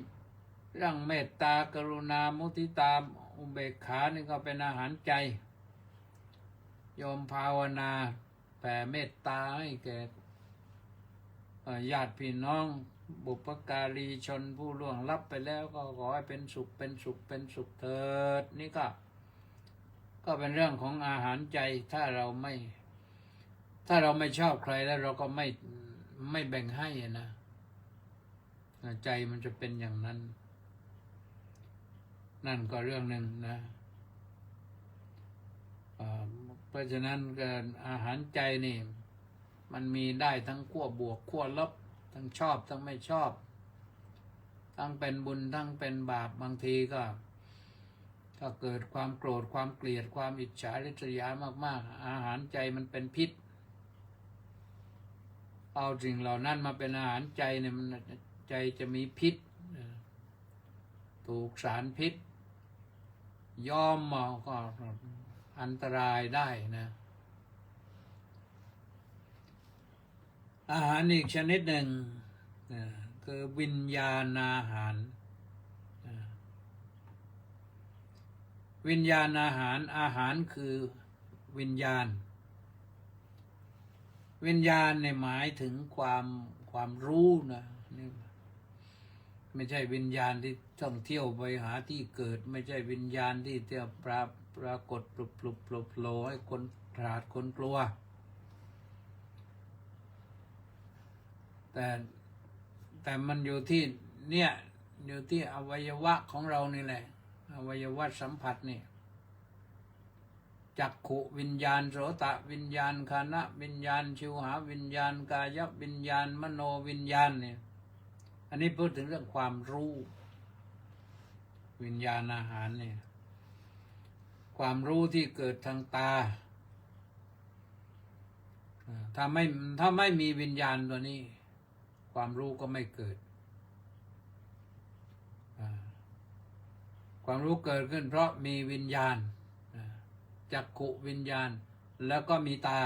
เรื่องเมตตากรุณามุทิตาอุเบกขานี่ก็เป็นอาหารใจโยมภาวนาแผ่เมตตาให้แก่ญาติพี่น้องบุพการีชนผู้ล่วงลับไปแล้วก็ขอให้เป็นสุขเถิดนี่ก็ ก็เป็นเรื่องของอาหารใจ ถ้าเราไม่ชอบใครแล้วเราก็ไม่แบ่งให้นะใจมันจะเป็นอย่างนั้น นั่นก็เรื่องหนึ่งนะเพราะฉะนั้นการอาหารใจนี่มันมีได้ทั้งขั้วบวกขั้วลบทั้งชอบทั้งไม่ชอบทั้งเป็นบุญทั้งเป็นบาปบางทีก็เกิดความโกรธความเกลียดความอิจฉาริษยามากๆอาหารใจมันเป็นพิษเอาสิ่งเหล่านั้นมาเป็นอาหารใจเนี่ยมันใจจะมีพิษถูกสารพิษย่อมมาก็อันตรายได้นะอาหารอีกชนิดหนึ่งคือวิญญาณอาหารวิญญาณอาหารคือวิญญาณเนี่ยหมายถึงความรู้นะนี่ไม่ใช่วิญญาณที่ท่องเที่ยวไปหาที่เกิดไม่ใช่วิญญาณที่เที่ยวปรากฏปลุกโลให้คนขลาดคนกลัวแต่มันอยู่ที่เนี่ยอยู่ที่อวัยวะของเรานี่แหละอวัยวะสัมผัสนี่จักขุวิญญาณโสตวิญญาณคานะวิญญาณชิวหาวิญญาณกายวิญญาณมโนวิญญาณเนี่ยอันนี้พูดถึงเรื่องความรู้วิญญาณอาหารเนี่ยความรู้ที่เกิดทางตาถ้าไม่มีวิญญาณตัวนี้ความรู้ก็ไม่เกิดความรู้เกิดขึ้นเพราะมีวิญญาณจักขุวิญญาณแล้วก็มีตา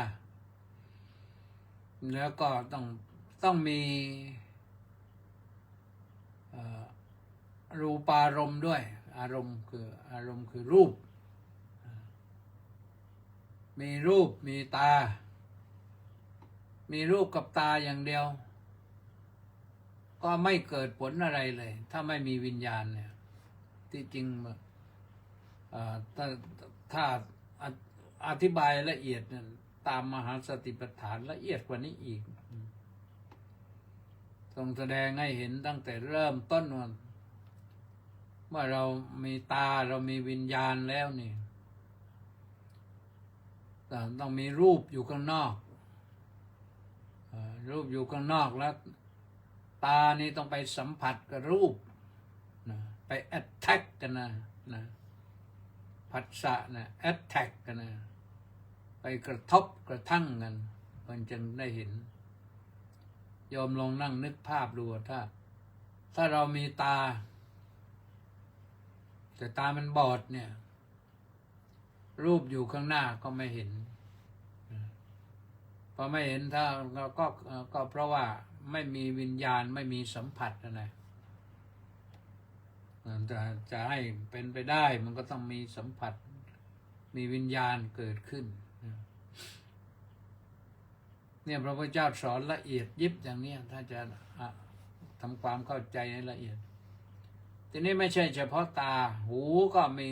แล้วก็ต้องมีรูปารมณ์ด้วยอารมณ์คือรูปมีรูปมีตามีรูปกับตาอย่างเดียวก็ไม่เกิดผลอะไรเลยถ้าไม่มีวิญญาณเนี่ยที่จริงถ้าอธิบายละเอียดตามมหาสติปัฏฐานละเอียดกว่านี้อีกต้องแสดงให้เห็นตั้งแต่เริ่มต้นว่าเมื่อเรามีตาเรามีวิญญาณแล้วนี่ต้องมีรูปอยู่ข้างนอกรูปอยู่ข้างนอกแล้วตานี่ต้องไปสัมผัสกับรูปไปแอทแทกกันนะผัสสะนะแอทแทกกันนะไปกระทบกระทั่งกันมันจึงได้เห็นยอมลองนั่งนึกภาพดูถ้าเรามีตาแต่ตามันบอดเนี่ยรูปอยู่ข้างหน้าก็ไม่เห็นพอไม่เห็นถ้าเราก็เพราะว่าไม่มีวิญญาณไม่มีสัมผัสนะจะให้เป็นไปได้มันก็ต้องมีสัมผัสมีวิญญาณเกิดขึ้นเนี่ยพระพุทธเจ้าสอนละเอียดยิบอย่างนี้ถ้าจะทำความเข้าใจให้ละเอียดทีนี้ไม่ใช่เฉพาะตาหูก็มี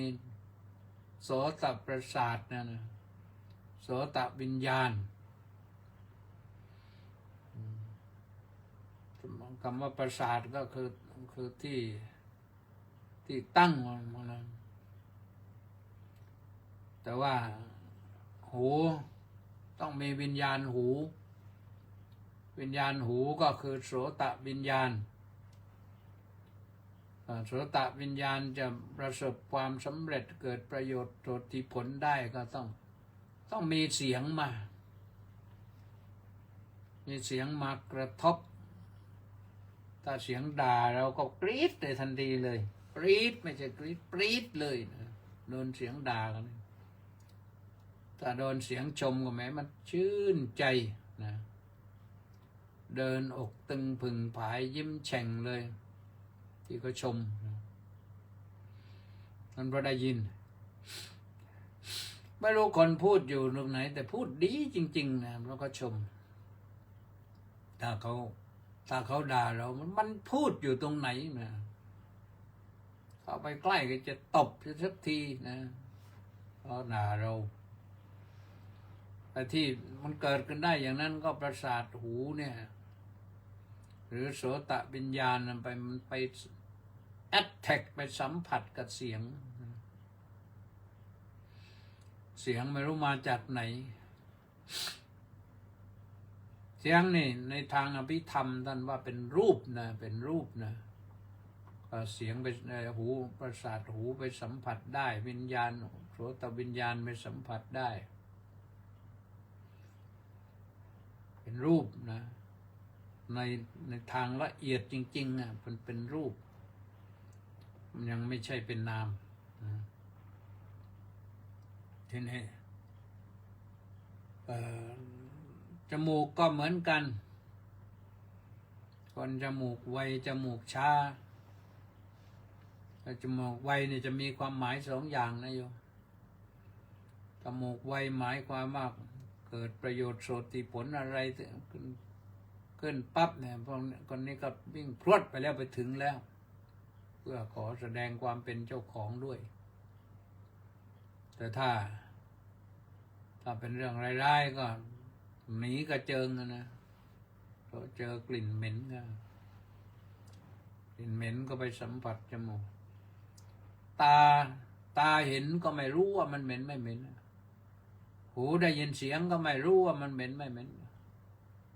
โสตประสาทนะโสตวิญญาณคำว่าประสาทก็คือที่ตั้งมันนะแต่ว่าหูต้องมีวิญญาณหูวิญญาณหูก็คือโสตวิญญาณโสตวิญญาณจะประสบความสำเร็จเกิดประโยชน์โสติผลได้ก็ต้องมีเสียงมากระทบถ้าเสียงด่าเราก็กรี๊ดเลยทันทีเลยกรี๊ดไม่ใช่กรี๊ดปรี๊ดเลยนะโดนเสียงด่ากันถ้าโดนเสียงชมก็แม้มันชื่นใจนะเดินอกตึงผึ่งผายยิ้มแฉ่งเลยที่เขาชมมันเพราะได้ยินไม่รู้คนพูดอยู่ตรงไหนแต่พูดดีจริงๆนะแล้วก็ชมถ้าเขาด่าเรามันพูดอยู่ตรงไหนนะเข้าไปใกล้ก็จะตบสักทีนะ เพราะด่าเราแต่ที่มันเกิดขึ้นได้อย่างนั้นก็ประสาทหูเนี่ยหรือโสตวิญญาณมันไปแอดแท็กไปสัมผัสกับเสียงไม่รู้มาจากไหนเสียงนี่ในทางอภิธรรมท่านว่าเป็นรูปนะเป็นรูปนะเสียงไปหูประสาทหูไปสัมผัสได้วิญญาณโสตวิญญาณไปสัมผัสได้เป็นรูปนะในทางละเอียดจริงๆนะมันเป็นรูปมันยังไม่ใช่เป็นนามทีนี้จมูกก็เหมือนกันคนจมูกไวจมูกช้าจมูกไวเนี่ยจะมีความหมายสองอย่างนะโยมจมูกไวหมายความว่าเกิดประโยชน์โสติผลอะไรขึ้นปั๊บเนี่ยพวกคนนี้ก็วิ่งพรวดไปแล้วไปถึงแล้วเพื่อขอแสดงความเป็นเจ้าของด้วยแต่ถ้าเป็นเรื่องร้ายๆก็หนีกระเจิงนะพอเจอกลิ่นเหม็นก็ไปสัมผัสจมูกตาเห็นก็ไม่รู้ว่ามันเหม็นไม่เหม็นหูได้ยินเสียงก็ไม่รู้ว่ามันเหม็นไม่เหม็น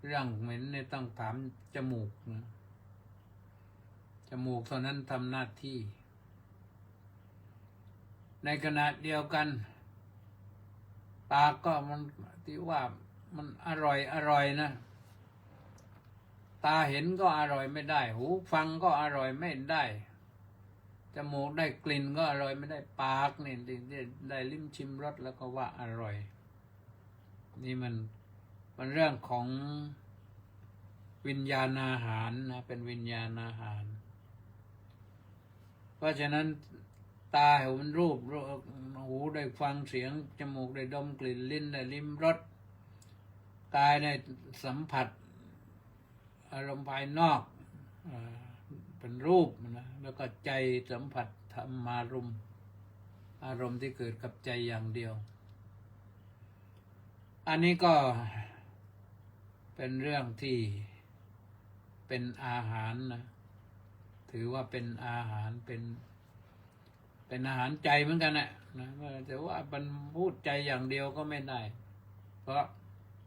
เรื่องเหม็นเนี่ยต้องถามจมูกนะจมูกเท่านั้นทำหน้าที่ในขณะเดียวกันปากก็มันที่ว่ามันอร่อยนะตาเห็นก็อร่อยไม่ได้หูฟังก็อร่อยไม่ได้จมูกได้กลิ่นก็อร่อยไม่ได้ปากนี่ได้ลิ้มชิมรสแล้วก็ว่าอร่อยนี่มันเรื่องของวิญญาณอาหารนะเป็นวิญญาณอาหารเพราะฉะนั้นตาเห็นรูปหูได้ฟังเสียงจมูกได้ดมกลิ่นลิ้นได้ลิ้มรสกายได้สัมผัสอารมณ์ภายนอกเป็นรูปนะแล้วก็ใจสัมผัสธรรมารมณ์อารมณ์ที่เกิดกับใจอย่างเดียวอันนี้ก็เป็นเรื่องที่เป็นอาหารนะถือว่าเป็นอาหารเป็นอาหารใจเหมือนกันนะแต่ว่ามันพูดใจอย่างเดียวก็ไม่ได้เพราะ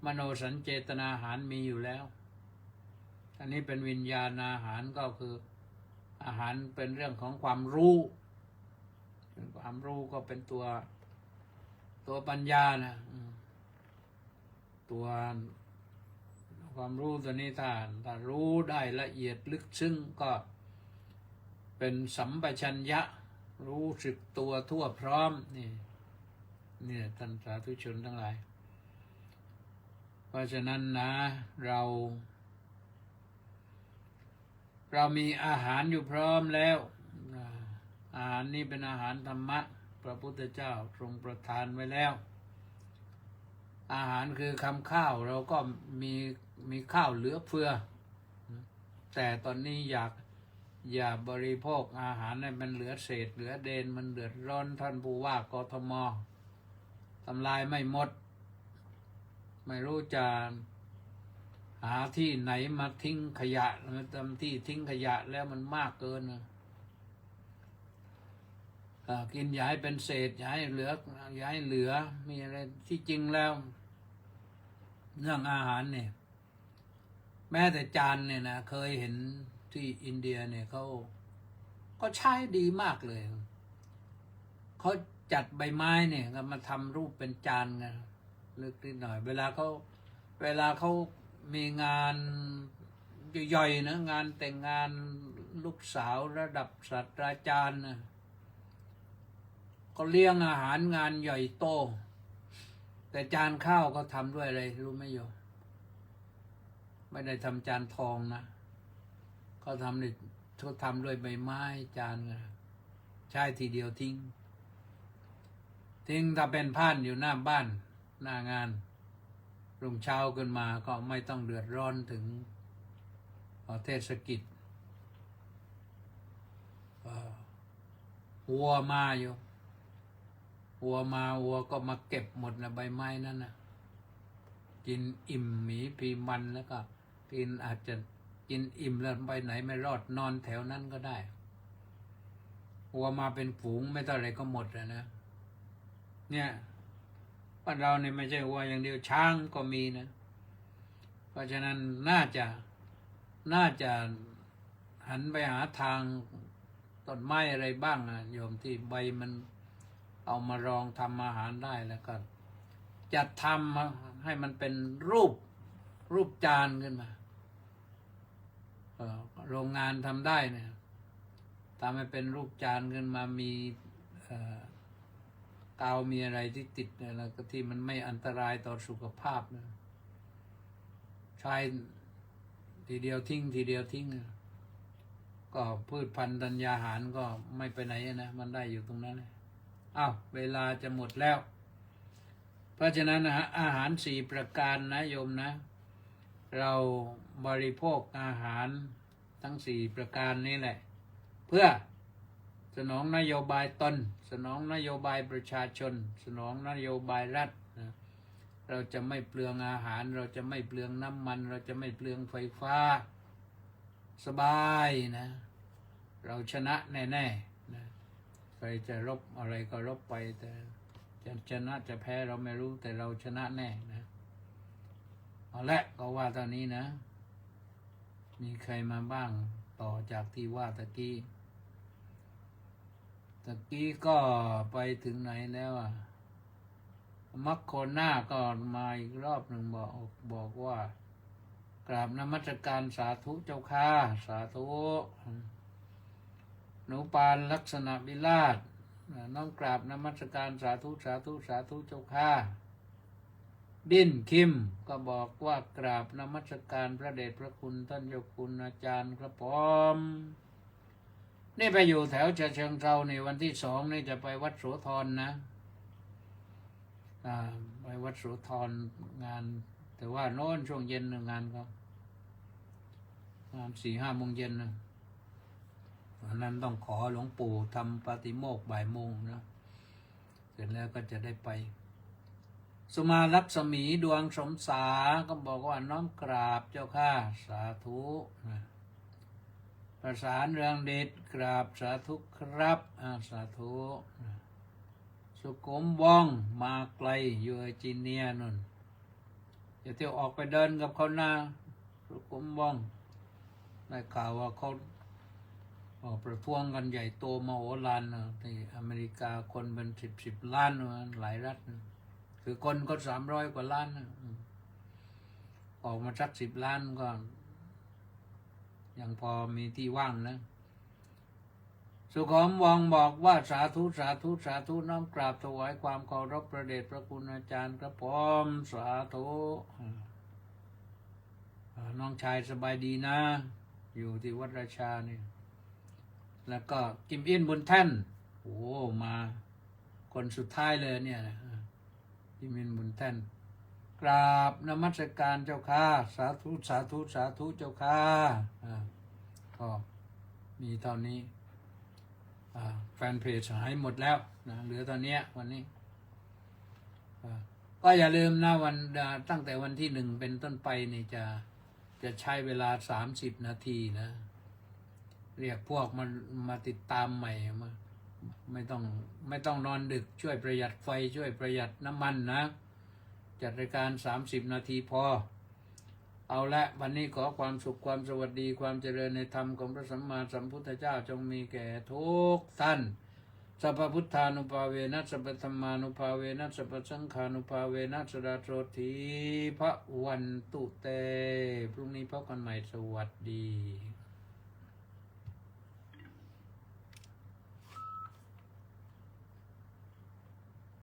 มโนสัญเจตนาอาหารมีอยู่แล้วอันนี้เป็นวิญญาณอาหารก็คืออาหารเป็นเรื่องของความรู้ความรู้ก็เป็นตัวปัญญานะตัวความรู้ตัวนี้ถ้ารู้ได้ละเอียดลึกซึ้งก็เป็นสัมปชัญญะรู้สึกตัวทั่วพร้อมนี่ท่านสาธุชนทั้งหลายเพราะฉะนั้นนะเรามีอาหารอยู่พร้อมแล้วอาหารนี้เป็นอาหารธรรมะพระพุทธเจ้าทรงประทานไว้แล้วอาหารคือคำข้าวเราก็มีข้าวเหลือเฟือแต่ตอนนี้อย่าบริโภคอาหารให้มันเหลือเศษเหลือเดนมันเดือดร้อนท่านผู้ว่ากทม.ทำลายไม่หมดไม่รู้จะหาที่ไหนมาทิ้งขยะทำที่ทิ้งขยะแล้วมันมากเกินกินอย่าให้เป็นเศษอย่าให้เหลือมีอะไรที่จริงแล้วเรื่องอาหารเนี่ยแม้แต่จานเนี่ยนะเคยเห็นที่อินเดียเนี่ยเขาก็ใช้ดีมากเลยเขาจัดใบไม้เนี่ยก็มาทำรูปเป็นจานกันลึกนิดหน่อยเวลาเขามีงานย่อยๆนะงานแต่งงานลูกสาวระดับศาสตราจารย์นะก็เลี้ยงอาหารงานใหญ่โตแต่จานข้าวก็ทำด้วยอะไรรู้ไหมโยมไม่ได้ทำจานทองนะเขาทำด้วยใบไม้จานใช้ทีเดียวทิ้งถ้าเป็นผ้านอยู่หน้าบ้านหน้างานรุ่งเช้าขึ้นมาก็ไม่ต้องเดือดร้อนถึงเทศกิจวัวมาอยู่ว วัวมาวัวก็มาเก็บหมดนะใบไม้นั่นนะกินอิ่มหมีพีมันแล้วก็กินอาจจะกินอิ่มแล้วไปไหนไม่รอดนอนแถวนั้นก็ได้วัวมาเป็นฝูงไม่เท่าไรก็หมดนะเนี่ยบ้านเราเนี่ยไม่ใช่วัวอย่างเดียวช้างก็มีนะเพราะฉะนั้นน่าจะหันไปหาทางต้นไม้อะไรบ้างนะโยมที่ใบมันเอามารองทำอาหารได้แล้วก็จัดทำให้มันเป็นรูปจานขึ้นมาโรงงานทำได้เนี่ยทำให้เป็นรูปจานขึ้นมามีกาวมีอะไรที่ติดเนี่ยแล้วก็ที่มันไม่อันตรายต่อสุขภาพนะใช้ทีเดียวทิ้งก็พืชพันธุ์ธัญญาหารก็ไม่ไปไหนนะมันได้อยู่ตรงนั้นเลยอ้าวเวลาจะหมดแล้ว เพราะฉะนั้นนะอาหาร4ประการนะโยมนะ เราบริโภคอาหารทั้ง4ประการนี้แหละเพื่อสนองนโยบายตนสนองนโยบายประชาชนสนองนโยบายรัฐนะเราจะไม่เปลืองอาหารเราจะไม่เปลืองน้ำมันเราจะไม่เปลืองไฟฟ้าสบายนะเราชนะแน่ๆนะใครจะรบอะไรก็รบไปแต่จะชนะจะแพ้เราไม่รู้แต่เราชนะแน่นะเอาละก็ว่าตอนนี้นะมีใครมาบ้างต่อจากที่ว่าตะกี้ก็ไปถึงไหนแล้วอ่ะมัคโคน่าก็มาอีกรอบหนึ่งบอกว่ากราบนมัสการสาธุเจ้าค่ะสาธุหนูปานลักษณะวิราชน้องกราบนมัสการสาธุเจ้าค่ะดินคิมก็บอกว่ากราบนมัสการพระเดชพระคุณท่านเจ้าคุณอาจารย์ครับผมนี่ไปอยู่แถวฉะเชิงเทราในวันที่2นี่จะไปวัดโสธรนะไปวัดโสธรงานแต่ว่าโน้นช่วงเย็นงานก็งาน4-5 โมงเย็นนะอันนั้นต้องขอหลวงปู่ทำปาฏิโมกข์บ่ายโมงนะเสร็จแล้วก็จะได้ไปสุมาลักษมีดวงสมสาก็บอกว่าน้อมกราบเจ้าข้าสาธุประสานเรืองเดชกราบสาธุครับสาธุสุขุมว่องมาไกลอยู่เอจิเนียนุ่นจะเที่ยวออกไปเดินกับเขานะสุขุมว่องได้ข่าวว่าเขาประท้วงกันใหญ่โตมโหฬารที่อเมริกาคนเป็น10 ล้านหลายรัฐคือคนก็300 กว่าล้านออกมาสัก10 ล้านก็ยังพอมีที่ว่างนะสุขมวังบอกว่าสาธุน้อมกราบถวายความเคารพพระเดชพระคุณอาจารย์ครับผมสาธุน้องชายสบายดีนะอยู่ที่วัดราชานี่แล้วก็กิมอินบุญแท่นโอ้มาคนสุดท้ายเลยเนี่ยกิมอินบุญแท่นกราบนมัสการเจ้าค่ะสาธุเจ้าค่ะก็มีเท่านี้แฟนเพจหายหมดแล้วนะเหลือตอนนี้วันนี้ก็อย่าลืมนะตั้งแต่วันที่1เป็นต้นไปนี่จะใช้เวลา30 นาทีนะเรียกพวกมาติดตามใหม่มาไม่ต้องนอนดึกช่วยประหยัดไฟช่วยประหยัดน้ำมันนะจัดรายการ30 นาทีพอเอาละวันนี้ขอความสุขความสวัสดีความเจริญในธรรมของพระสัมมาสัมพุทธเจ้าจงมีแก่ทุกท่านสัพพพุทธานุภาเวนะสัพพธรรมานุภาเวนะสัพพสังฆานุภาเวนะสดาโสธีพระวันตุเตพรุ่งนี้พบกันใหม่สวัสดี